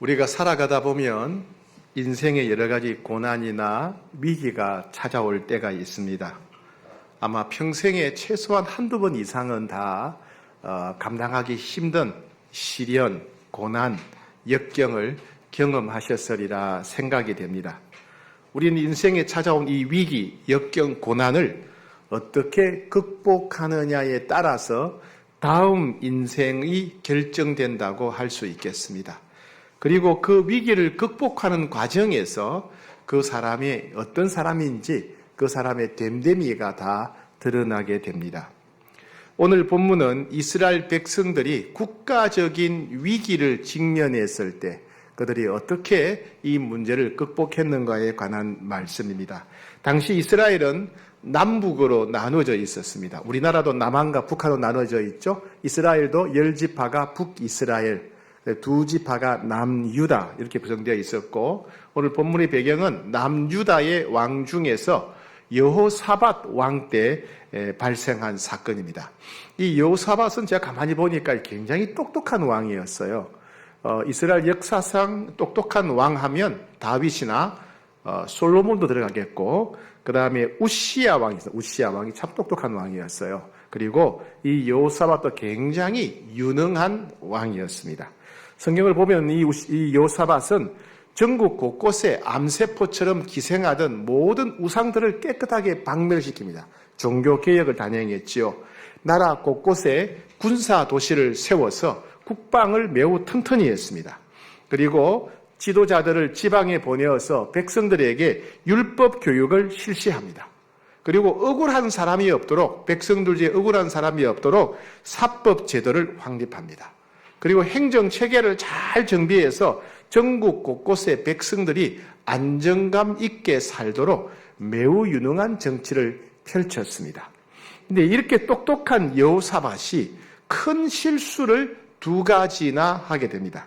우리가 살아가다 보면 인생에 여러 가지 고난이나 위기가 찾아올 때가 있습니다. 아마 평생에 최소한 한두 번 이상은 다 감당하기 힘든 시련, 고난, 역경을 경험하셨으리라 생각이 됩니다. 우리는 인생에 찾아온 이 위기, 역경, 고난을 어떻게 극복하느냐에 따라서 다음 인생이 결정된다고 할 수 있겠습니다. 그리고 그 위기를 극복하는 과정에서 그 사람이 어떤 사람인지 그 사람의 됨됨이가 다 드러나게 됩니다. 오늘 본문은 이스라엘 백성들이 국가적인 위기를 직면했을 때 그들이 어떻게 이 문제를 극복했는가에 관한 말씀입니다. 당시 이스라엘은 남북으로 나눠져 있었습니다. 우리나라도 남한과 북한으로 나눠져 있죠. 이스라엘도 10지파가 북이스라엘, 2지파가 남유다 이렇게 구성되어 있었고, 오늘 본문의 배경은 남유다의 왕 중에서 여호사밧 왕 때 발생한 사건입니다. 이 여호사밧은 제가 가만히 보니까 굉장히 똑똑한 왕이었어요. 이스라엘 역사상 똑똑한 왕 하면 다윗이나 솔로몬도 들어가겠고, 그 다음에 우시야 왕이 있어요. 우시야 왕이 참 똑똑한 왕이었어요. 그리고 이 여호사밧도 굉장히 유능한 왕이었습니다. 성경을 보면 이 여호사밧은 전국 곳곳에 암세포처럼 기생하던 모든 우상들을 깨끗하게 박멸시킵니다. 종교개혁을 단행했지요. 나라 곳곳에 군사 도시를 세워서 국방을 매우 튼튼히 했습니다. 그리고 지도자들을 지방에 보내어서 백성들에게 율법 교육을 실시합니다. 그리고 억울한 사람이 없도록, 백성들 중에 억울한 사람이 없도록 사법 제도를 확립합니다. 그리고 행정 체계를 잘 정비해서 전국 곳곳에 백성들이 안정감 있게 살도록 매우 유능한 정치를 펼쳤습니다. 근데 이렇게 똑똑한 여호사밧이 큰 실수를 2가지나 하게 됩니다.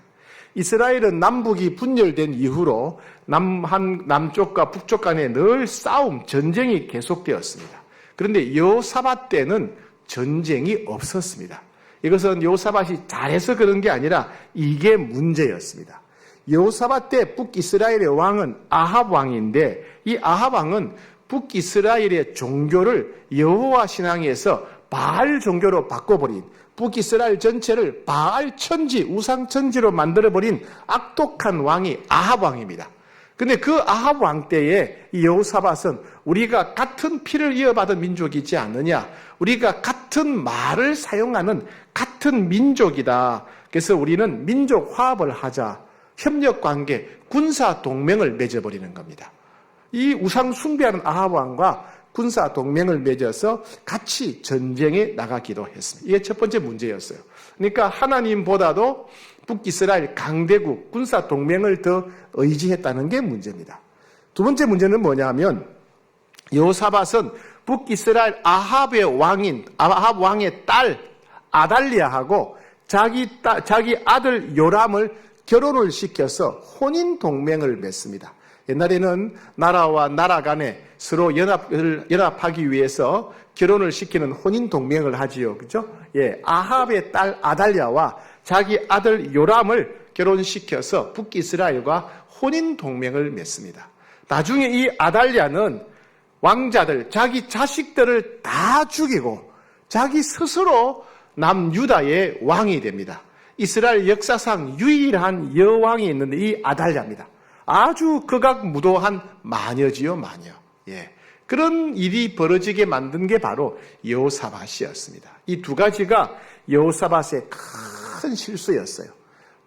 이스라엘은 남북이 분열된 이후로 남쪽과 북쪽 간에 늘 싸움, 전쟁이 계속되었습니다. 그런데 여호사밧 때는 전쟁이 없었습니다. 이것은 여호사밧이 잘해서 그런 게 아니라 이게 문제였습니다. 여호사밧 때 북이스라엘의 왕은 아합 왕인데, 이 아합 왕은 북이스라엘의 종교를 여호와 신앙에서 바알 종교로 바꿔버린, 북이스라엘 전체를 바알 천지, 우상 천지로 만들어버린 악독한 왕이 아합 왕입니다. 근데 그 아합 왕 때에 이 여호사밧은 우리가 같은 피를 이어받은 민족이지 않느냐, 우리가 같은 말을 사용하는 같은 민족이다. 그래서 우리는 민족 화합을 하자, 협력관계, 군사 동맹을 맺어버리는 겁니다. 이 우상 숭배하는 아합 왕과 군사 동맹을 맺어서 같이 전쟁에 나가기도 했습니다. 이게 첫 번째 문제였어요. 그러니까 하나님보다도 북이스라엘 강대국 군사 동맹을 더 의지했다는 게 문제입니다. 두 번째 문제는 뭐냐면, 여호사밧은 북이스라엘 아합의 왕의 딸 아달리아하고 자기 아들 요람을 결혼을 시켜서 혼인 동맹을 맺습니다. 옛날에는 나라와 나라 간에 서로 연합하기 위해서 결혼을 시키는 혼인 동맹을 하지요. 그죠? 예. 아합의 딸 아달리아와 자기 아들 요람을 결혼시켜서 북이스라엘과 혼인 동맹을 맺습니다. 나중에 이 아달리아는 왕자들, 자기 자식들을 다 죽이고 자기 스스로 남유다의 왕이 됩니다. 이스라엘 역사상 유일한 여왕이 있는데 이 아달리아입니다. 아주 극악무도한 마녀지요, 마녀. 예. 그런 일이 벌어지게 만든 게 바로 여호사밧이었습니다. 이 2가지가 여호사밧의 큰 실수였어요.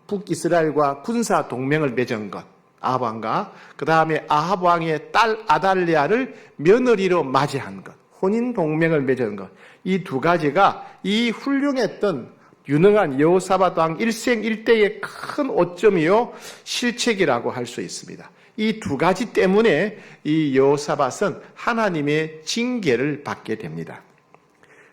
북이스라엘과 군사 동맹을 맺은 것, 아합 왕과, 그 다음에 아합 왕의 딸 아달리아를 며느리로 맞이한 것, 혼인 동맹을 맺은 것, 이 2가지가 이 훌륭했던 유능한 여호사밧 왕 일생일대의 큰 오점이요 실책이라고 할 수 있습니다. 이 2가지 때문에 이 여호사밧은 하나님의 징계를 받게 됩니다.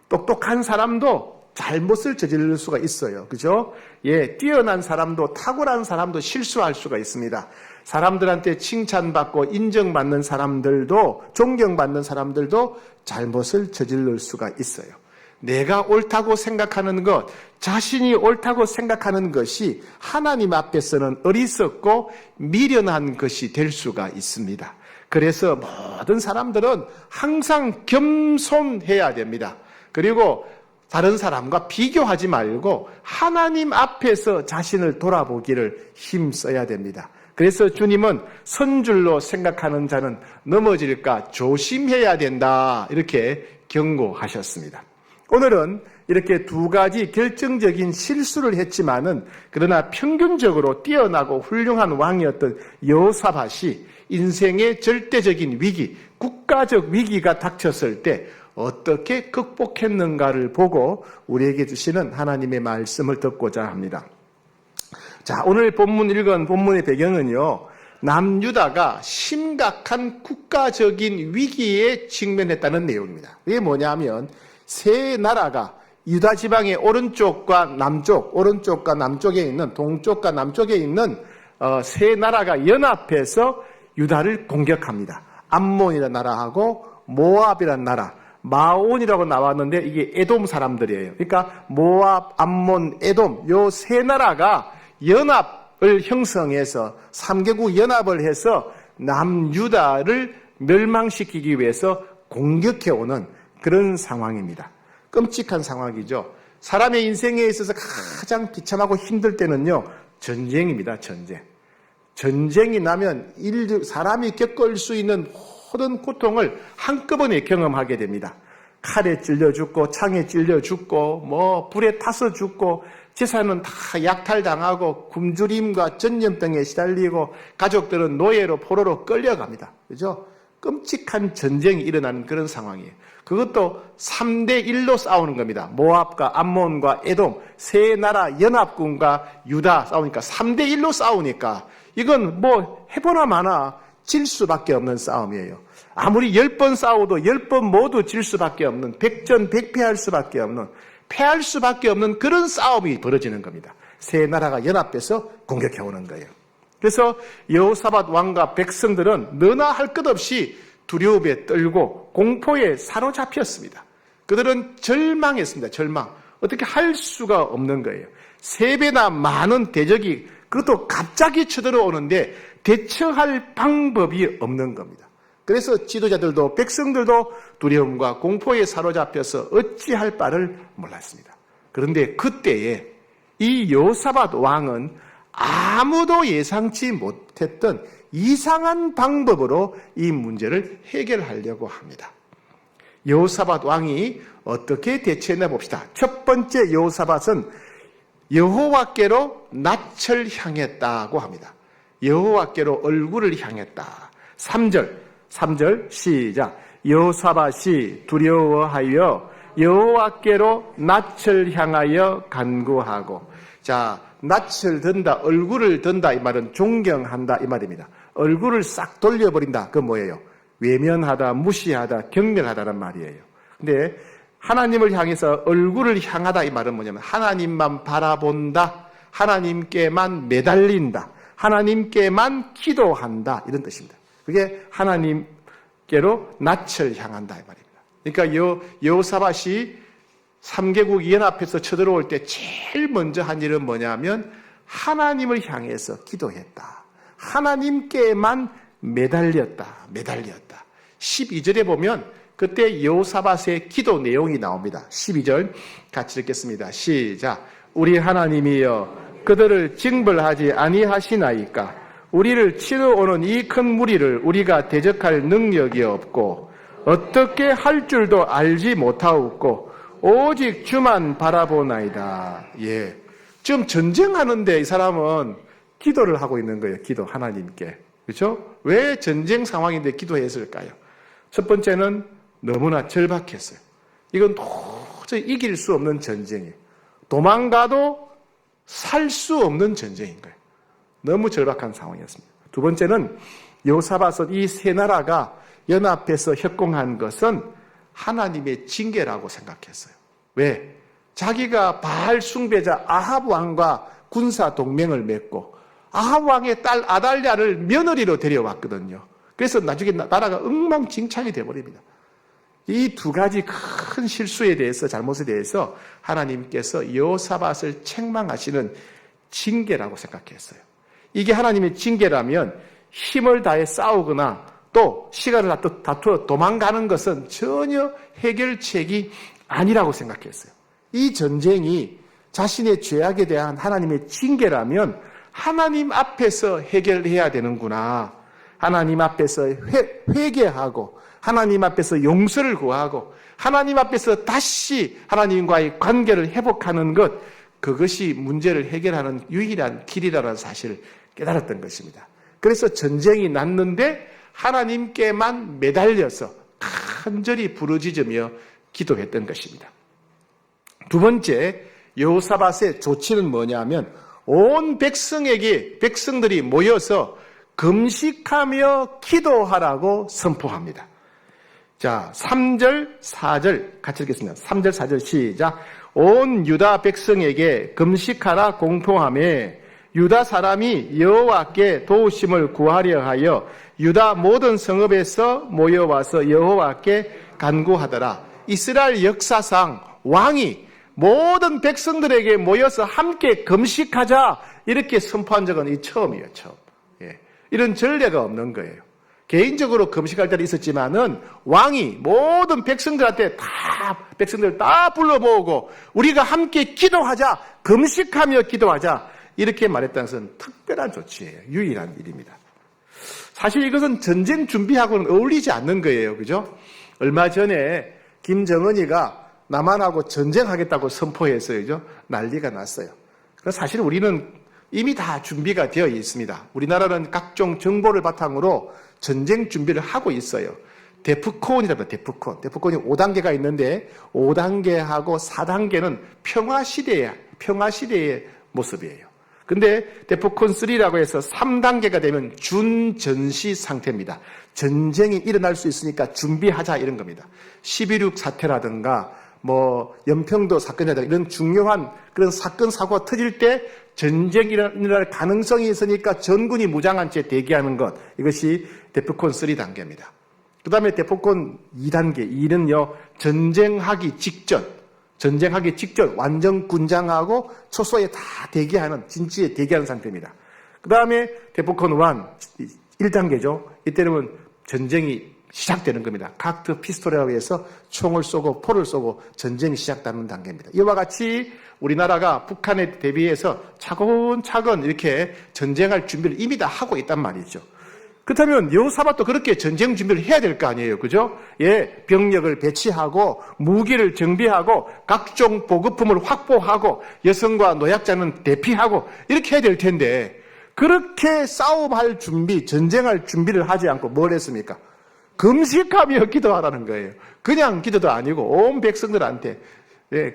똑똑한 사람도 잘못을 저지를 수가 있어요. 그죠? 예, 뛰어난 사람도, 탁월한 사람도 실수할 수가 있습니다. 사람들한테 칭찬받고 인정받는 사람들도, 존경받는 사람들도 잘못을 저지를 수가 있어요. 내가 옳다고 생각하는 것, 자신이 옳다고 생각하는 것이 하나님 앞에서는 어리석고 미련한 것이 될 수가 있습니다. 그래서 모든 사람들은 항상 겸손해야 됩니다. 그리고 다른 사람과 비교하지 말고 하나님 앞에서 자신을 돌아보기를 힘써야 됩니다. 그래서 주님은 선줄로 생각하는 자는 넘어질까 조심해야 된다, 이렇게 경고하셨습니다. 오늘은 이렇게 두 가지 결정적인 실수를 했지만은 그러나 평균적으로 뛰어나고 훌륭한 왕이었던 여호사밧이 인생의 절대적인 위기, 국가적 위기가 닥쳤을 때 어떻게 극복했는가를 보고 우리에게 주시는 하나님의 말씀을 듣고자 합니다. 자, 오늘 본문 읽은 본문의 배경은요, 남유다가 심각한 국가적인 위기에 직면했다는 내용입니다. 이게 뭐냐면 세 나라가 유다 지방의 오른쪽과 남쪽에 있는, 동쪽과 남쪽에 있는 세 나라가 연합해서 유다를 공격합니다. 암몬이라는 나라하고 모압이라는 나라, 마온이라고 나왔는데 이게 에돔 사람들이에요. 그러니까 모압, 암몬, 에돔 요 세 나라가 연합을 형성해서 3개국 연합을 해서 남유다를 멸망시키기 위해서 공격해오는 그런 상황입니다. 끔찍한 상황이죠. 사람의 인생에 있어서 가장 비참하고 힘들 때는요, 전쟁입니다. 전쟁이 나면 사람이 겪을 수 있는 모든 고통을 한꺼번에 경험하게 됩니다. 칼에 찔려 죽고, 창에 찔려 죽고, 불에 타서 죽고, 재산은 다 약탈당하고, 굶주림과 전염병에 시달리고, 가족들은 노예로 포로로 끌려갑니다. 그죠? 끔찍한 전쟁이 일어나는 그런 상황이에요. 그것도 3대1로 싸우는 겁니다. 모압과 암몬과 에돔 세 나라 연합군과 유다 싸우니까 3대1로 싸우니까 이건 해보나 마나 질 수밖에 없는 싸움이에요. 아무리 10번 싸워도 10번 모두 질 수밖에 없는, 백전백패할 수밖에 없는, 패할 수밖에 없는 그런 싸움이 벌어지는 겁니다. 세 나라가 연합해서 공격해오는 거예요. 그래서 여호사밧 왕과 백성들은 너나 할 것 없이 두려움에 떨고 공포에 사로잡혔습니다. 그들은 절망했습니다. 어떻게 할 수가 없는 거예요. 3배나 많은 대적이, 그것도 갑자기 쳐들어오는데 대처할 방법이 없는 겁니다. 그래서 지도자들도 백성들도 두려움과 공포에 사로잡혀서 어찌할 바를 몰랐습니다. 그런데 그때에 이 여호사밧 왕은 아무도 예상치 못했던 이상한 방법으로 이 문제를 해결하려고 합니다. 여호사밧 왕이 어떻게 대처했나 봅시다. 첫 번째, 여호사밧은 여호와께로 낯을 향했다고 합니다. 여호와께로 얼굴을 향했다. 3절 시작. 여호사밧이 두려워하여 여호와께로 낯을 향하여 간구하고. 자, 낯을 든다, 얼굴을 든다, 이 말은 존경한다, 이 말입니다. 얼굴을 싹 돌려버린다, 그건 뭐예요? 외면하다, 무시하다, 경멸하다는 말이에요. 근데 하나님을 향해서 얼굴을 향하다, 이 말은 뭐냐면 하나님만 바라본다, 하나님께만 매달린다, 하나님께만 기도한다, 이런 뜻입니다. 그게 하나님께로 낯을 향한다, 이 말입니다. 그러니까 여호사밧이 3개국 연합해서 쳐들어올 때 제일 먼저 한 일은 뭐냐면 하나님을 향해서 기도했다. 하나님께만 매달렸다. 12절에 보면 그때 여호사밧의 기도 내용이 나옵니다. 12절 같이 읽겠습니다. 시작. 우리 하나님이여 그들을 징벌하지 아니하시나이까. 우리를 치러 오는 이 큰 무리를 우리가 대적할 능력이 없고 어떻게 할 줄도 알지 못하옵고 오직 주만 바라보나이다. 예. 지금 전쟁하는데 이 사람은 기도를 하고 있는 거예요. 기도, 하나님께. 그렇죠? 왜 전쟁 상황인데 기도했을까요? 첫 번째는 너무나 절박했어요. 이건 도저히 이길 수 없는 전쟁이에요. 도망가도 살 수 없는 전쟁인 거예요. 너무 절박한 상황이었습니다. 두 번째는 여호사밧은 이 세 나라가 연합해서 협공한 것은 하나님의 징계라고 생각했어요. 왜? 자기가 바알 숭배자 아합 왕과 군사 동맹을 맺고 아합 왕의 딸 아달랴를 며느리로 데려왔거든요. 그래서 나중에 나라가 엉망진창이 되어버립니다. 이 두 가지 큰 실수에 대해서, 잘못에 대해서 하나님께서 여호사밧을 책망하시는 징계라고 생각했어요. 이게 하나님의 징계라면 힘을 다해 싸우거나 또 시간을 다투어 도망가는 것은 전혀 해결책이 아니라고 생각했어요. 이 전쟁이 자신의 죄악에 대한 하나님의 징계라면 하나님 앞에서 해결해야 되는구나. 하나님 앞에서 회개하고 하나님 앞에서 용서를 구하고 하나님 앞에서 다시 하나님과의 관계를 회복하는 것, 그것이 문제를 해결하는 유일한 길이라는 사실을 깨달았던 것입니다. 그래서 전쟁이 났는데 하나님께만 매달려서 간절히 부르짖으며 기도했던 것입니다. 두 번째, 여호사밧의 조치는 뭐냐면 온 백성들이 모여서 금식하며 기도하라고 선포합니다. 자, 3절, 4절 같이 읽겠습니다. 3절, 4절 시작. 온 유다 백성에게 금식하라 공포하며 유다 사람이 여호와께 도우심을 구하려 하여 유다 모든 성읍에서 모여와서 여호와께 간구하더라. 이스라엘 역사상 왕이 모든 백성들에게 모여서 함께 금식하자 이렇게 선포한 적은 이 처음이에요. 처음. 예. 이런 전례가 없는 거예요. 개인적으로 금식할 때도 있었지만은 왕이 모든 백성들 다 불러 모으고 우리가 함께 기도하자, 금식하며 기도하자 이렇게 말했다는 것은 특별한 조치예요. 유일한 일입니다. 사실 이것은 전쟁 준비하고는 어울리지 않는 거예요. 그죠? 얼마 전에 김정은이가 남한하고 전쟁하겠다고 선포해서 그죠? 난리가 났어요. 그래서 사실 우리는 이미 다 준비가 되어 있습니다. 우리나라는 각종 정보를 바탕으로 전쟁 준비를 하고 있어요. 데프콘이랍니다. 데프콘이 5단계가 있는데 5단계하고 4단계는 평화시대의 모습이에요. 근데 데프콘 3라고 해서 3단계가 되면 준전시 상태입니다. 전쟁이 일어날 수 있으니까 준비하자 이런 겁니다. 11.6 사태라든가 연평도 사건이라든가 이런 중요한 그런 사건, 사고가 터질 때 전쟁이 일어날 가능성이 있으니까 전군이 무장한 채 대기하는 것, 이것이 데프콘 3단계입니다. 그 다음에 데프콘 2단계, 2는요, 전쟁하기 직전, 완전 군장하고 초소에 다 대기하는, 진지에 대기하는 상태입니다. 그 다음에 데프콘 1단계죠. 이때는 전쟁이 시작되는 겁니다. 각트 피스톨이라고 해서 총을 쏘고 포를 쏘고 전쟁이 시작되는 단계입니다. 이와 같이 우리나라가 북한에 대비해서 차근차근 이렇게 전쟁할 준비를 이미 다 하고 있단 말이죠. 그렇다면 여호사밧도 그렇게 전쟁 준비를 해야 될 거 아니에요. 그죠? 예, 병력을 배치하고 무기를 정비하고 각종 보급품을 확보하고 여성과 노약자는 대피하고 이렇게 해야 될 텐데 그렇게 싸움할 준비, 전쟁할 준비를 하지 않고 뭘 했습니까? 금식하며 기도하라는 거예요. 그냥 기도도 아니고 온 백성들한테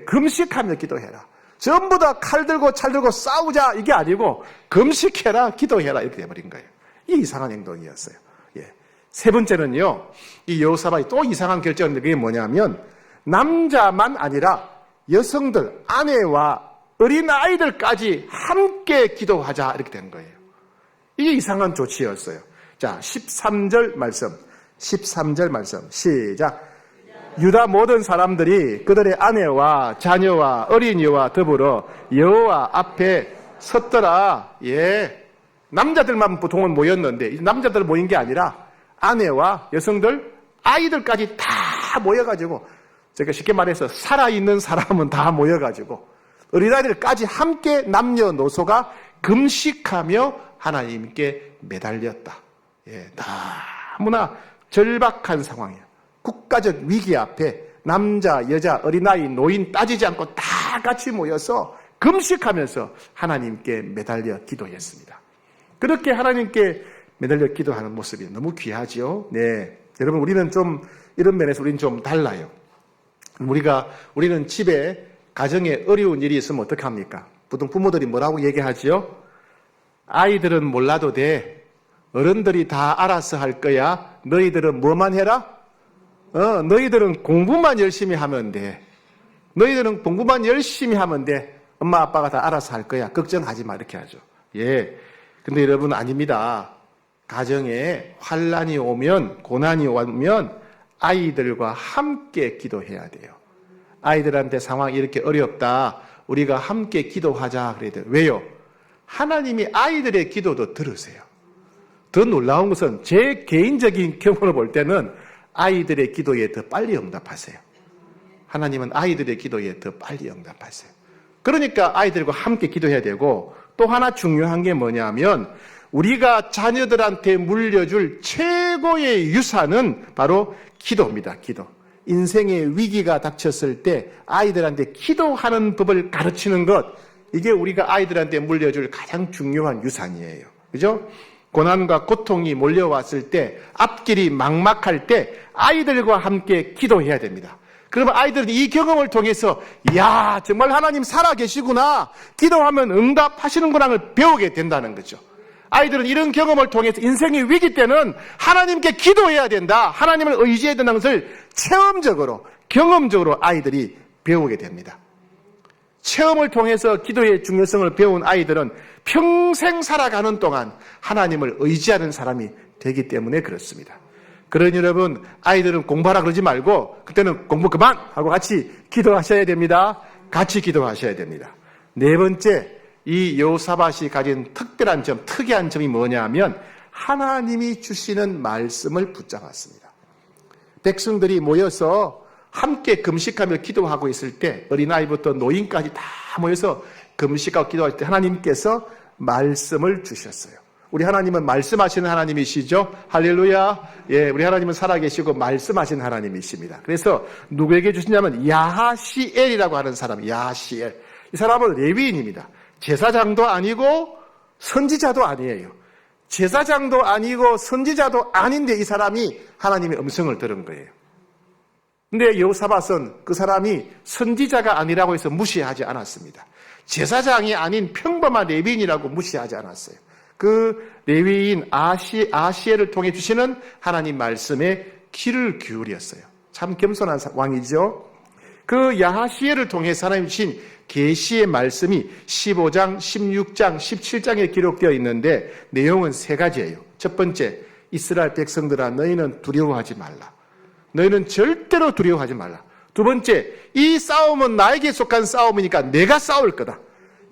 금식하며 기도해라. 전부 다 칼 들고 찰 들고 싸우자 이게 아니고 금식해라, 기도해라 이렇게 돼버린 거예요. 이 이상한 행동이었어요. 세 번째는요, 이 여호사밧이 또 이상한 결정인데 그게 뭐냐면 남자만 아니라 여성들, 아내와 어린 아이들까지 함께 기도하자 이렇게 된 거예요. 이게 이상한 조치였어요. 자, 13절 말씀 시작. 유다 모든 사람들이 그들의 아내와 자녀와 어린이와 더불어 여호와 앞에 섰더라. 남자들만 보통은 모였는데 남자들 모인 게 아니라 아내와 여성들, 아이들까지 다 모여가지고, 제가 쉽게 말해서 살아있는 사람은 다 모여가지고 어린아이들까지 함께 남녀노소가 금식하며 하나님께 매달렸다. 너무나 절박한 상황이에요. 국가적 위기 앞에 남자, 여자, 어린아이, 노인 따지지 않고 다 같이 모여서 금식하면서 하나님께 매달려 기도했습니다. 그렇게 하나님께 매달려 기도하는 모습이 너무 귀하지요. 여러분, 우리는 좀 이런 면에서 우리는 좀 달라요. 우리는 집에 가정에 어려운 일이 있으면 어떡합니까? 보통 부모들이 뭐라고 얘기하지요? 아이들은 몰라도 돼. 어른들이 다 알아서 할 거야. 너희들은 뭐만 해라? 너희들은 공부만 열심히 하면 돼. 너희들은 공부만 열심히 하면 돼. 엄마 아빠가 다 알아서 할 거야. 걱정하지 마. 이렇게 하죠. 근데 여러분, 아닙니다. 가정에 환란이 오면, 고난이 오면 아이들과 함께 기도해야 돼요. 아이들한테 상황이 이렇게 어렵다. 우리가 함께 기도하자. 그래야 돼요. 왜요? 하나님이 아이들의 기도도 들으세요. 더 놀라운 것은 제 개인적인 경험을 볼 때는 아이들의 기도에 더 빨리 응답하세요. 하나님은 아이들의 기도에 더 빨리 응답하세요. 그러니까 아이들과 함께 기도해야 되고, 또 하나 중요한 게 뭐냐면 우리가 자녀들한테 물려줄 최고의 유산은 바로 기도입니다. 기도. 인생의 위기가 닥쳤을 때 아이들한테 기도하는 법을 가르치는 것, 이게 우리가 아이들한테 물려줄 가장 중요한 유산이에요. 그죠? 고난과 고통이 몰려왔을 때, 앞길이 막막할 때 아이들과 함께 기도해야 됩니다. 그러면 아이들은 이 경험을 통해서 야, 정말 하나님 살아계시구나, 기도하면 응답하시는구나를 배우게 된다는 거죠. 아이들은 이런 경험을 통해서 인생의 위기 때는 하나님께 기도해야 된다, 하나님을 의지해야 된다는 것을 체험적으로, 경험적으로 아이들이 배우게 됩니다. 체험을 통해서 기도의 중요성을 배운 아이들은 평생 살아가는 동안 하나님을 의지하는 사람이 되기 때문에 그렇습니다. 그러니 여러분, 아이들은 공부하라 그러지 말고 그때는 공부 그만 하고 같이 기도하셔야 됩니다. 같이 기도하셔야 됩니다. 네 번째, 이 여호사밧이 가진 특별한 점, 특이한 점이 뭐냐면 하나님이 주시는 말씀을 붙잡았습니다. 백성들이 모여서 함께 금식하며 기도하고 있을 때, 어린아이부터 노인까지 다 모여서 금식하고 기도할 때 하나님께서 말씀을 주셨어요. 우리 하나님은 말씀하시는 하나님이시죠. 할렐루야. 예, 우리 하나님은 살아계시고 말씀하신 하나님이십니다. 그래서 누구에게 주시냐면 야하시엘이라고 하는 사람, 야하시엘. 이 사람은 레위인입니다. 제사장도 아니고 선지자도 아니에요. 제사장도 아니고 선지자도 아닌데 이 사람이 하나님의 음성을 들은 거예요. 근데 여호사밧은 그 사람이 선지자가 아니라고 해서 무시하지 않았습니다. 제사장이 아닌 평범한 레위인이라고 무시하지 않았어요. 그 레위인 아시엘을 통해 주시는 하나님 말씀에 귀를 기울였어요. 참 겸손한 왕이죠. 그 야하시엘을 통해서 하나님 주신 계시의 말씀이 15장, 16장, 17장에 기록되어 있는데 내용은 세 가지예요. 첫 번째, 이스라엘 백성들아, 너희는 두려워하지 말라. 너희는 절대로 두려워하지 말라. 두 번째, 이 싸움은 나에게 속한 싸움이니까 내가 싸울 거다.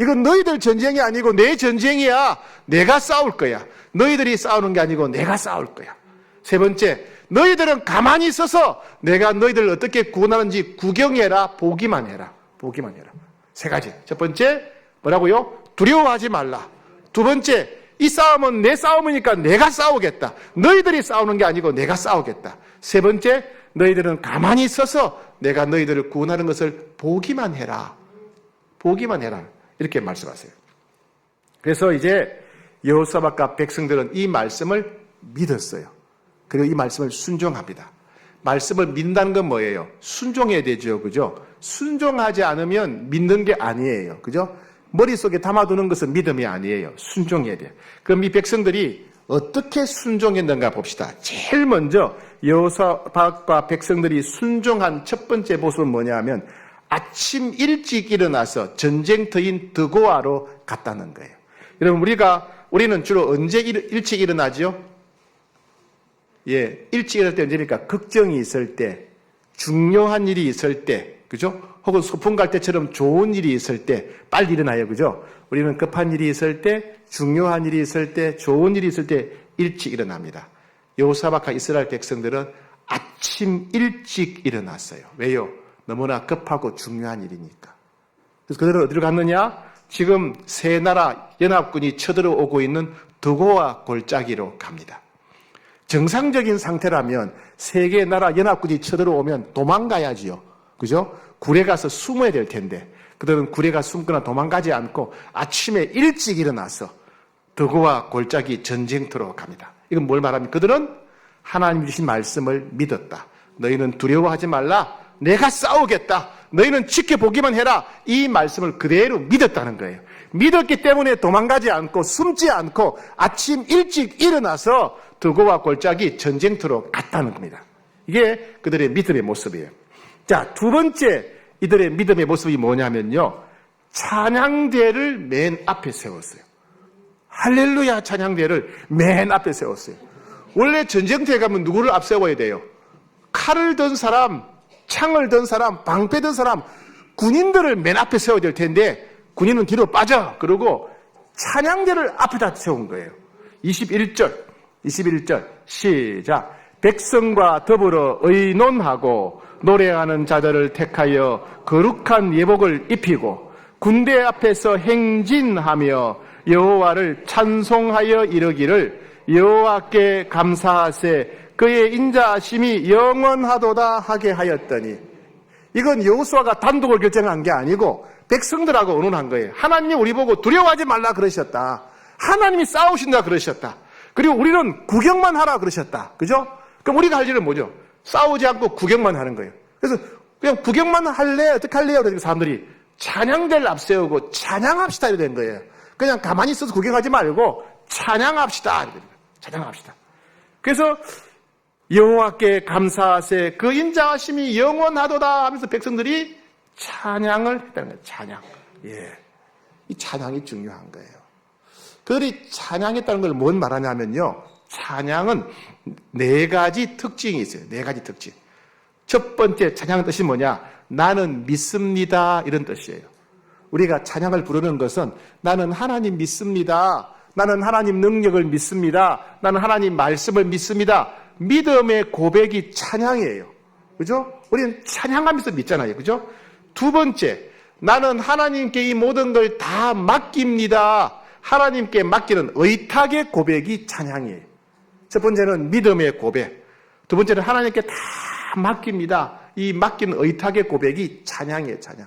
이건 너희들 전쟁이 아니고 내 전쟁이야. 내가 싸울 거야. 너희들이 싸우는 게 아니고 내가 싸울 거야. 세 번째, 너희들은 가만히 있어서 내가 너희들을 어떻게 구원하는지 구경해라. 보기만 해라. 보기만 해라. 세 가지. 첫 번째, 뭐라고요? 두려워하지 말라. 두 번째, 이 싸움은 내 싸움이니까 내가 싸우겠다. 너희들이 싸우는 게 아니고 내가 싸우겠다. 세 번째, 너희들은 가만히 있어서 내가 너희들을 구원하는 것을 보기만 해라. 보기만 해라. 이렇게 말씀하세요. 그래서 이제 여호사밧과 백성들은 이 말씀을 믿었어요. 그리고 이 말씀을 순종합니다. 말씀을 믿는다는 건 뭐예요? 순종해야 되죠. 그죠? 순종하지 않으면 믿는 게 아니에요. 그죠? 머릿속에 담아두는 것은 믿음이 아니에요. 순종해야 돼요. 그럼 이 백성들이 어떻게 순종했는가 봅시다. 제일 먼저 여호사밧과 백성들이 순종한 첫 번째 모습은 뭐냐면 아침 일찍 일어나서 전쟁터인 드고아로 갔다는 거예요. 여러분, 우리는 주로 언제 일찍 일어나죠? 예, 일찍 일어날 때 언제입니까? 걱정이 있을 때, 중요한 일이 있을 때, 그죠? 혹은 소풍 갈 때처럼 좋은 일이 있을 때 빨리 일어나요, 그죠? 우리는 급한 일이 있을 때, 중요한 일이 있을 때, 좋은 일이 있을 때 일찍 일어납니다. 여호사밧과 이스라엘 백성들은 아침 일찍 일어났어요. 왜요? 너무나 급하고 중요한 일이니까. 그래서 그들은 어디로 갔느냐? 지금 세 나라 연합군이 쳐들어오고 있는 드고아 골짜기로 갑니다. 정상적인 상태라면 세 개 나라 연합군이 쳐들어오면 도망가야지요. 그죠? 굴에 가서 숨어야 될 텐데 그들은 굴에 가서 숨거나 도망가지 않고 아침에 일찍 일어나서 드고아 골짜기 전쟁터로 갑니다. 이건 뭘 말합니까? 그들은 하나님 주신 말씀을 믿었다. 너희는 두려워하지 말라. 내가 싸우겠다. 너희는 지켜보기만 해라. 이 말씀을 그대로 믿었다는 거예요. 믿었기 때문에 도망가지 않고 숨지 않고 아침 일찍 일어나서 드고아 골짜기 전쟁터로 갔다는 겁니다. 이게 그들의 믿음의 모습이에요. 자, 두 번째 이들의 믿음의 모습이 뭐냐면요. 찬양대를 맨 앞에 세웠어요. 할렐루야 찬양대를 맨 앞에 세웠어요. 원래 전쟁터에 가면 누구를 앞세워야 돼요? 칼을 든 사람, 창을 든 사람, 방패 든 사람, 군인들을 맨 앞에 세워야 될 텐데 군인은 뒤로 빠져. 그러고 찬양대를 앞에다 세운 거예요. 21절 시작. 백성과 더불어 의논하고 노래하는 자들을 택하여 거룩한 예복을 입히고 군대 앞에서 행진하며 여호와를 찬송하여 이르기를 여호와께 감사하세 그의 인자하심이 영원하도다 하게 하였더니, 이건 여호수아가 단독을 결정한 게 아니고 백성들하고 의논한 거예요. 하나님이 우리 보고 두려워하지 말라 그러셨다. 하나님이 싸우신다 그러셨다. 그리고 우리는 구경만 하라 그러셨다. 그죠? 그럼 우리가 할 일은 뭐죠? 싸우지 않고 구경만 하는 거예요. 그래서 그냥 구경만 할래? 어떻게 할래요? 그래서 사람들이 찬양대를 앞세우고 찬양합시다 이래 된 거예요. 그냥 가만히 있어서 구경하지 말고 찬양합시다. 찬양합시다. 그래서 여호와께 감사하세 그 인자하심이 영원하도다 하면서 백성들이 찬양을 했다는 거예요. 찬양. 예. 이 찬양이 중요한 거예요. 그들이 찬양했다는 걸 뭔 말하냐면요. 찬양은 네 가지 특징이 있어요. 네 가지 특징. 첫 번째 찬양의 뜻이 뭐냐? 나는 믿습니다. 이런 뜻이에요. 우리가 찬양을 부르는 것은 나는 하나님 믿습니다. 나는 하나님 능력을 믿습니다. 나는 하나님 말씀을 믿습니다. 믿음의 고백이 찬양이에요. 그죠? 우리는 찬양하면서 믿잖아요. 그죠? 두 번째, 나는 하나님께 이 모든 걸 다 맡깁니다. 하나님께 맡기는 의탁의 고백이 찬양이에요. 첫 번째는 믿음의 고백. 두 번째는 하나님께 다 맡깁니다. 이 맡긴 의탁의 고백이 찬양이에요. 찬양.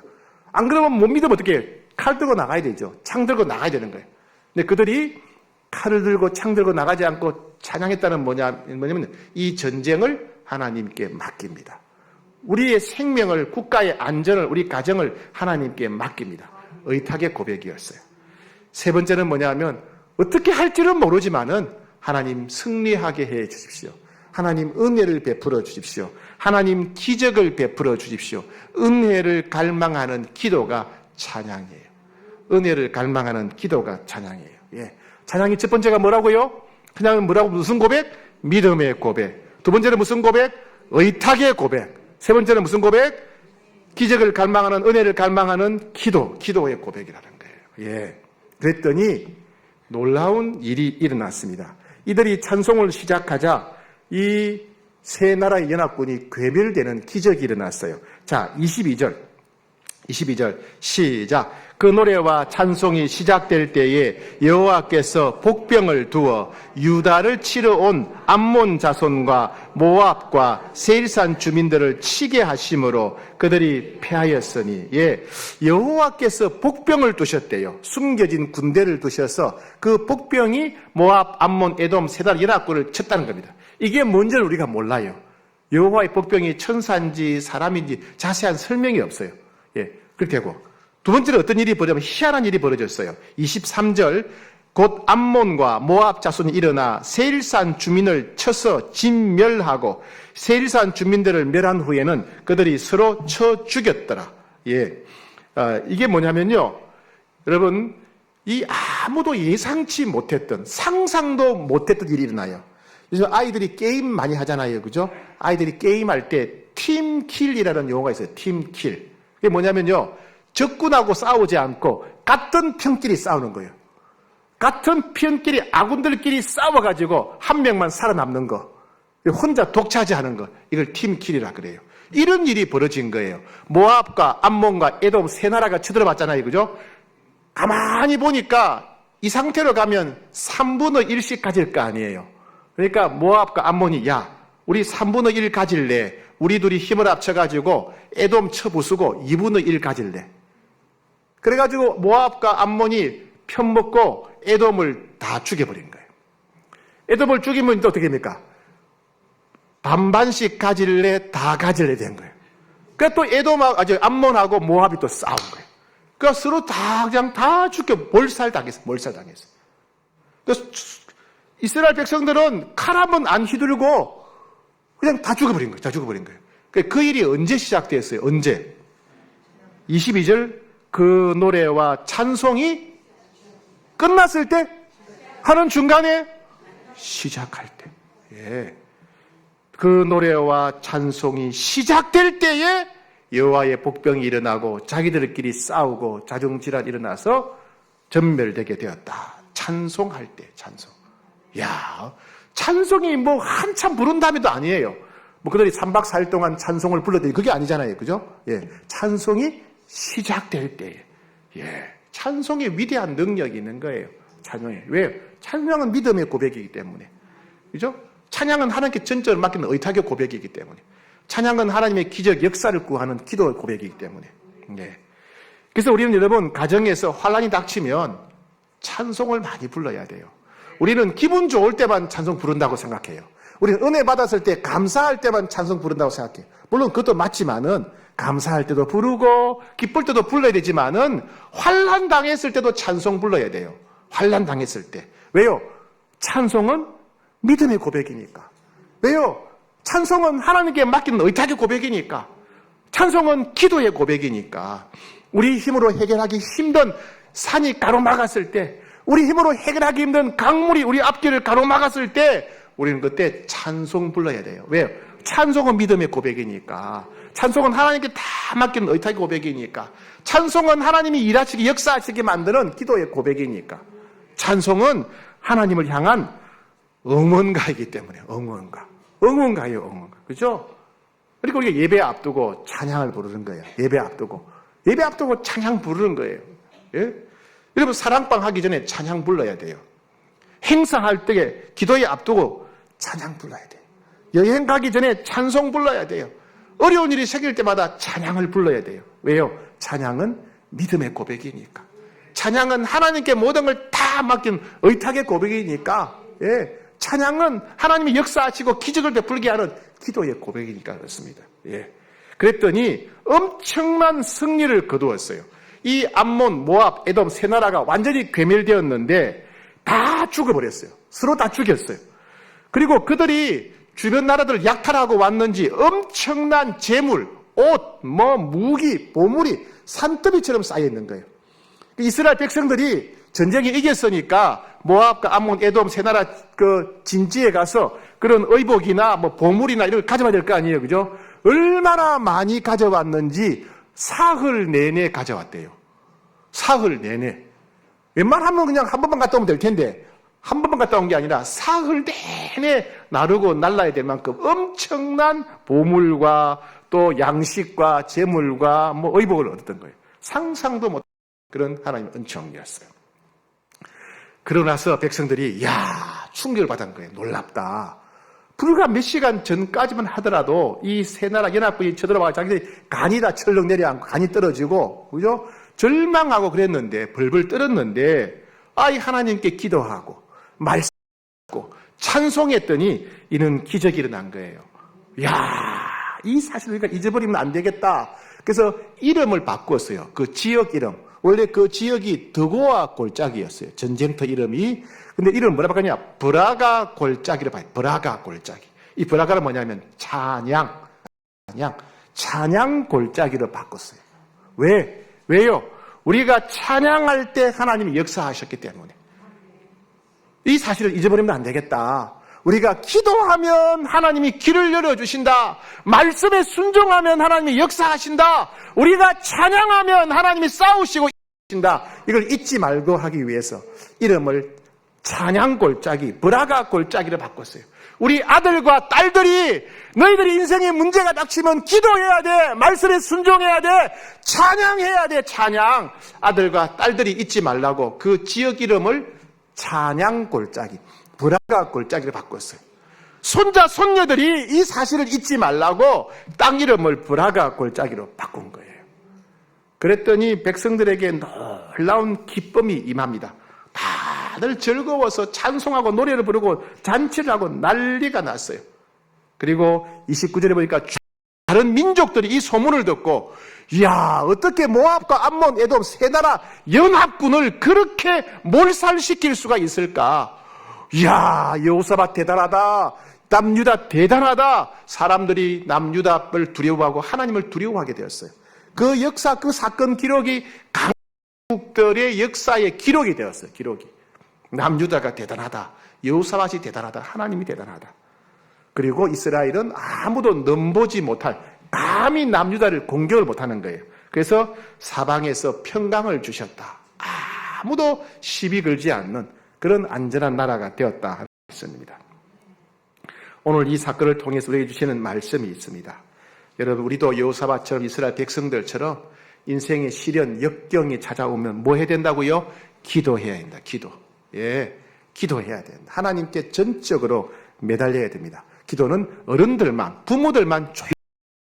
안 그러면 못 믿으면 어떻게 해요? 칼 들고 나가야 되죠. 창 들고 나가야 되는 거예요. 근데 그들이 칼을 들고 창 들고 나가지 않고 찬양했다는 뭐냐면 이 전쟁을 하나님께 맡깁니다. 우리의 생명을, 국가의 안전을, 우리 가정을 하나님께 맡깁니다. 의탁의 고백이었어요. 세 번째는 뭐냐면 어떻게 할지는 모르지만은 하나님 승리하게 해 주십시오. 하나님 은혜를 베풀어 주십시오. 하나님 기적을 베풀어 주십시오. 은혜를 갈망하는 기도가 찬양이에요. 은혜를 갈망하는 기도가 찬양이에요. 예. 찬양이 첫 번째가 뭐라고요? 그냥 뭐라고 무슨 고백? 믿음의 고백. 두 번째는 무슨 고백? 의탁의 고백. 세 번째는 무슨 고백? 기적을 갈망하는, 은혜를 갈망하는 기도의 고백이라는 거예요. 예. 그랬더니 놀라운 일이 일어났습니다. 이들이 찬송을 시작하자 이 세 나라의 연합군이 괴멸되는 기적이 일어났어요. 자, 22절 시작. 그 노래와 찬송이 시작될 때에 여호와께서 복병을 두어 유다를 치러 온 암몬 자손과 모압과 세일산 주민들을 치게 하심으로 그들이 패하였으니, 예, 여호와께서 복병을 두셨대요. 숨겨진 군대를 두셔서 그 복병이 모압, 암몬, 에돔 세 나라 연합군을 쳤다는 겁니다. 이게 뭔지를 우리가 몰라요. 여호와의 복병이 천사인지 사람인지 자세한 설명이 없어요. 예, 그렇게 되고, 두 번째로 어떤 일이 벌어지면 희한한 일이 벌어졌어요. 23절, 곧 암몬과 모압 자손이 일어나 세일산 주민을 쳐서 진멸하고 세일산 주민들을 멸한 후에는 그들이 서로 쳐 죽였더라. 예, 이게 뭐냐면요, 여러분, 이 아무도 예상치 못했던, 상상도 못했던 일이 일어나요. 그래서 아이들이 게임 많이 하잖아요. 그죠? 아이들이 게임할 때 팀킬이라는 용어가 있어요. 팀킬. 그게 뭐냐면요, 적군하고 싸우지 않고 같은 편끼리 싸우는 거예요. 같은 편끼리, 아군들끼리 싸워가지고 한 명만 살아남는 거, 혼자 독차지하는 거, 이걸 팀킬이라 그래요. 이런 일이 벌어진 거예요. 모압과 암몬과 에돔 세 나라가 쳐들어봤잖아요. 그죠? 가만히 보니까 이 상태로 가면 3분의 1씩 가질 거 아니에요. 그러니까 모압과 암몬이, 야, 우리 3분의 1 가질래. 우리 둘이 힘을 합쳐가지고 에돔 쳐부수고 2분의 1 가질래. 그래가지고 모압과 암몬이 편먹고 에돔을 다 죽여버린 거예요. 에돔을 죽이면 또 어떻게 됩니까? 반반씩 가질래, 다 가질래 된 거예요. 그래서 또 에돔하고, 암몬하고 모압이 또 싸운 거예요. 그러니까 서로 다 그냥 다 죽여, 몰살당했어요. 그래서 이스라엘 백성들은 칼 한 번 안 휘둘고 그냥 다 죽어버린 거예요. 그 일이 언제 시작되었어요? 언제? 22절, 그 노래와 찬송이 끝났을 때? 하는 중간에? 시작할 때. 예. 그 노래와 찬송이 시작될 때에 여호와의 복병이 일어나고 자기들끼리 싸우고 자중질환이 일어나서 전멸되게 되었다. 찬송할 때 찬송. 야, 찬송이 뭐 한참 부른 다음에도 아니에요. 뭐 그들이 3박 4일 동안 찬송을 불러대니 그게 아니잖아요. 그죠? 예. 찬송이 시작될 때에. 예. 찬송에 위대한 능력이 있는 거예요. 찬송에. 왜요? 찬양은 믿음의 고백이기 때문에. 그죠? 찬양은 하나님께 전적으로 맡기는 의탁의 고백이기 때문에. 찬양은 하나님의 기적 역사를 구하는 기도의 고백이기 때문에. 예. 그래서 우리는 여러분 가정에서 환란이 닥치면 찬송을 많이 불러야 돼요. 우리는 기분 좋을 때만 찬송 부른다고 생각해요. 우리는 은혜 받았을 때 감사할 때만 찬송 부른다고 생각해요. 물론 그것도 맞지만은 감사할 때도 부르고 기쁠 때도 불러야 되지만은 환난 당했을 때도 찬송 불러야 돼요. 환난 당했을 때. 왜요? 찬송은 믿음의 고백이니까. 왜요? 찬송은 하나님께 맡기는 의탁의 고백이니까. 찬송은 기도의 고백이니까. 우리 힘으로 해결하기 힘든 산이 가로막았을 때, 우리 힘으로 해결하기 힘든 강물이 우리 앞길을 가로막았을 때 우리는 그때 찬송 불러야 돼요. 왜요? 찬송은 믿음의 고백이니까. 찬송은 하나님께 다 맡기는 의탁의 고백이니까. 찬송은 하나님이 일하시기 역사하시게 만드는 기도의 고백이니까. 찬송은 하나님을 향한 응원가이기 때문에 응원가예요. 응원가. 그죠? 그리고 우리가 예배 앞두고 찬양을 부르는 거예요. 예배 앞두고 찬양 부르는 거예요. 예? 여러분 사랑방 하기 전에 찬양 불러야 돼요. 행사할 때 기도에 앞두고 찬양 불러야 돼요. 여행 가기 전에 찬송 불러야 돼요. 어려운 일이 생길 때마다 찬양을 불러야 돼요. 왜요? 찬양은 믿음의 고백이니까. 찬양은 하나님께 모든 걸 다 맡긴 의탁의 고백이니까. 예. 찬양은 하나님이 역사하시고 기적을 베풀게 하는 기도의 고백이니까 그렇습니다. 예. 그랬더니 엄청난 승리를 거두었어요. 이 암몬, 모압, 에돔 세 나라가 완전히 괴멸되었는데 다 죽어버렸어요. 서로 다 죽였어요. 그리고 그들이 주변 나라들을 약탈하고 왔는지 엄청난 재물, 옷, 무기, 보물이 산더미처럼 쌓여있는 거예요. 이스라엘 백성들이 전쟁에 이겼으니까 모압과 암몬, 에돔 세 나라 그 진지에 가서 그런 의복이나 뭐 보물이나 이런 걸 가져와야 될 거 아니에요. 그죠? 얼마나 많이 가져왔는지 사흘 내내 가져왔대요. 사흘 내내. 웬만하면 그냥 한 번만 갔다 오면 될 텐데 한 번만 갔다 온 게 아니라 사흘 내내 나르고 날라야 될 만큼 엄청난 보물과 또 양식과 재물과 뭐 의복을 얻었던 거예요. 상상도 못 그런 하나님의 은총이었어요. 그러고 나서 백성들이 충격을 받은 거예요. 놀랍다. 불과 몇 시간 전까지만 하더라도 이 세 나라 연합군이 쳐들어와 자기들이 간이 다 철렁 내려앉고 간이 떨어지고 그죠? 절망하고 그랬는데 벌벌 떨었는데 이 하나님께 기도하고 말씀하고 찬송했더니 이는 기적이 일어난 거예요. 이 사실을 우리가 잊어버리면 안 되겠다. 그래서 이름을 바꿨어요. 그 지역 이름. 원래 그 지역이 드고아 골짜기였어요. 전쟁터 이름이. 근데 이름을 뭐라 바꿨냐? 브라가 골짜기로 봐요. 브라가 골짜기. 이 브라가는 뭐냐면 찬양 골짜기로 바꿨어요. 왜요? 우리가 찬양할 때 하나님이 역사하셨기 때문에. 이 사실을 잊어버리면 안 되겠다. 우리가 기도하면 하나님이 길을 열어주신다. 말씀에 순종하면 하나님이 역사하신다. 우리가 찬양하면 하나님이 싸우시고 이신다. 이걸 잊지 말고 하기 위해서 이름을 찬양 골짜기, 브라가 골짜기로 바꿨어요. 우리 아들과 딸들이 너희들이 인생에 문제가 닥치면 기도해야 돼. 말씀에 순종해야 돼. 찬양해야 돼. 찬양. 아들과 딸들이 잊지 말라고 그 지역 이름을 찬양 골짜기, 브라가 골짜기로 바꿨어요. 손자, 손녀들이 이 사실을 잊지 말라고 땅 이름을 브라가 골짜기로 바꾼 거예요. 그랬더니 백성들에게 놀라운 기쁨이 임합니다. 다들 즐거워서 찬송하고 노래를 부르고 잔치를 하고 난리가 났어요. 그리고 29절에 보니까 다른 민족들이 이 소문을 듣고 어떻게 모압과 암몬, 에돔 세 나라 연합군을 그렇게 몰살시킬 수가 있을까? 여호사밧 대단하다. 남유다 대단하다. 사람들이 남유다를 두려워하고 하나님을 두려워하게 되었어요. 그 역사, 그 사건 기록이 강국들의 역사의 기록이 되었어요. 기록이. 남유다가 대단하다. 여호사밧이 대단하다. 하나님이 대단하다. 그리고 이스라엘은 아무도 넘보지 못할, 감히 남유다를 공격을 못하는 거예요. 그래서 사방에서 평강을 주셨다. 아무도 시비 걸지 않는 그런 안전한 나라가 되었다 하는 말씀입니다. 오늘 이 사건을 통해서 우리에게 주시는 말씀이 있습니다. 여러분, 우리도 여호사밧처럼 이스라엘 백성들처럼 인생의 시련, 역경이 찾아오면 뭐 해야 된다고요? 기도해야 된다. 기도. 예, 기도해야 된다. 하나님께 전적으로 매달려야 됩니다. 기도는 어른들만, 부모들만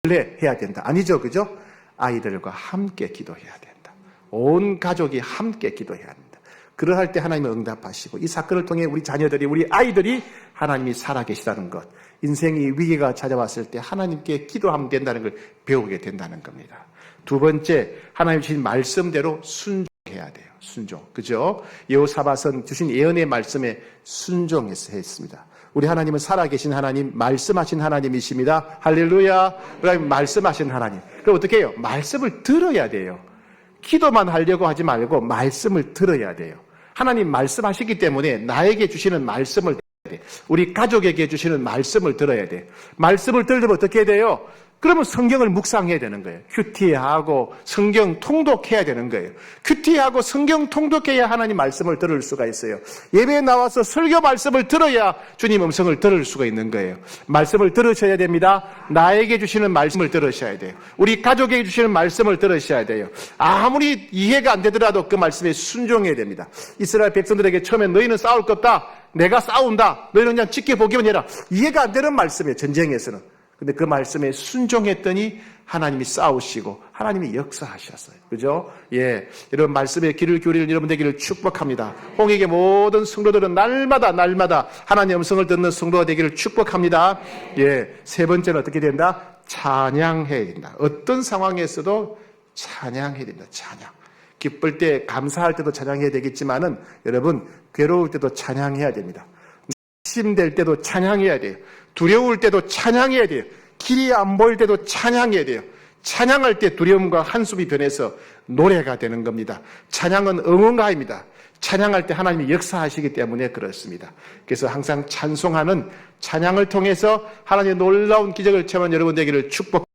해야 된다. 아니죠, 그죠? 아이들과 함께 기도해야 된다. 온 가족이 함께 기도해야 한다. 그러할 때 하나님은 응답하시고, 이 사건을 통해 우리 자녀들이, 우리 아이들이 하나님이 살아계시다는 것, 인생의 위기가 찾아왔을 때 하나님께 기도하면 된다는 걸 배우게 된다는 겁니다. 두 번째, 하나님 주신 말씀대로 순종해야 돼요. 순종. 그죠? 여호사밧은 주신 예언의 말씀에 순종했습니다. 우리 하나님은 살아계신 하나님, 말씀하신 하나님이십니다. 할렐루야. 그러면 말씀하신 하나님. 그럼 어떻게 해요? 말씀을 들어야 돼요. 기도만 하려고 하지 말고 말씀을 들어야 돼요. 하나님 말씀하시기 때문에 나에게 주시는 말씀을 들어야 돼. 우리 가족에게 주시는 말씀을 들어야 돼. 말씀을 들으면 어떻게 돼요? 그러면 성경을 묵상해야 되는 거예요. 큐티하고 성경 통독해야 되는 거예요. 큐티하고 성경 통독해야 하나님 말씀을 들을 수가 있어요. 예배에 나와서 설교 말씀을 들어야 주님 음성을 들을 수가 있는 거예요. 말씀을 들으셔야 됩니다. 나에게 주시는 말씀을 들으셔야 돼요. 우리 가족에게 주시는 말씀을 들으셔야 돼요. 아무리 이해가 안 되더라도 그 말씀에 순종해야 됩니다. 이스라엘 백성들에게 처음에 너희는 싸울 것 없다. 내가 싸운다. 너희는 그냥 지켜보기만 해라. 이해가 안 되는 말씀이에요. 전쟁에서는. 근데 그 말씀에 순종했더니 하나님이 싸우시고 하나님이 역사하셨어요. 그죠? 예. 여러분 말씀에 귀를 기울이는 여러분 되기를 축복합니다. 홍익의 모든 성도들은 날마다 하나님의 음성을 듣는 성도가 되기를 축복합니다. 예. 세 번째는 어떻게 된다? 찬양해야 된다. 어떤 상황에서도 찬양해야 된다. 찬양. 기쁠 때 감사할 때도 찬양해야 되겠지만은 여러분 괴로울 때도 찬양해야 됩니다. 심될 때도 찬양해야 돼요. 두려울 때도 찬양해야 돼요. 길이 안 보일 때도 찬양해야 돼요. 찬양할 때 두려움과 한숨이 변해서 노래가 되는 겁니다. 찬양은 응원가입니다. 찬양할 때 하나님이 역사하시기 때문에 그렇습니다. 그래서 항상 찬송하는 찬양을 통해서 하나님의 놀라운 기적을 체험한 여러분 되기를 축복.